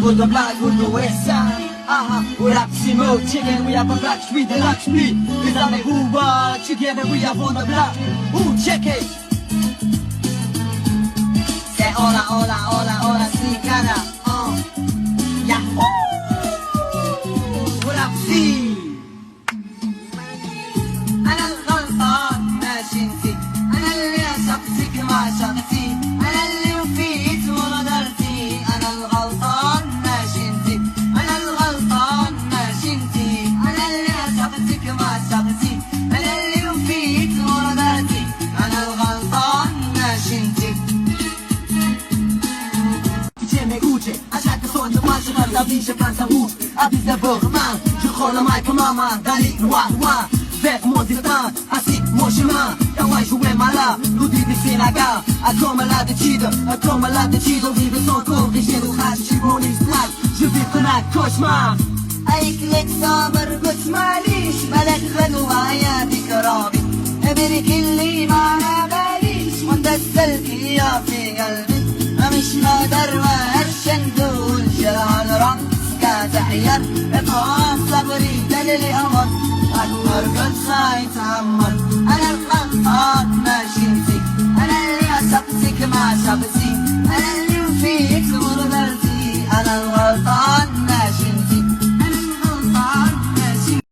Put the block with the west side. With Oximo chicken, we have a black street, the luck street. Is on the Hoover chicken, and we have on the block. Ooh, check it. Say hola, hola, hola, hola, si cara. Yahoo! What up, see? أنا الغلطان ماشي نسيت، أنا اللي شخصيك ما شخصي، أنا اللي وفيت وغدرتي، أنا الغلطان ماشي نسيت، أنا الغلطان ماشي نسيت، أنا اللي شخصيك ما شخصي، أنا اللي وفيت وغدرتي، أنا الغلطان ماشي نسيت. M'écoute, à chaque son de moi je rêve la vie, je prends sa route, abuse d'abord main, je prends le mic comme maman, dans les noir, vers mon destin, ainsi mon chemin, quand moi jouais malin, nous c'est la gare, comme l'habitude, on vit sans corriger le rage, je mon histoire, je vis comme un cauchemar. أيكلك صابر بس معليش بلد غنوة بكرامي بريك اللي ما باليش وندسلك يا في قلبي مش قادر وهرش ندول شرع الرقص كتحير اقام صبري دليل أمر أكبر قد سايتعمر أنا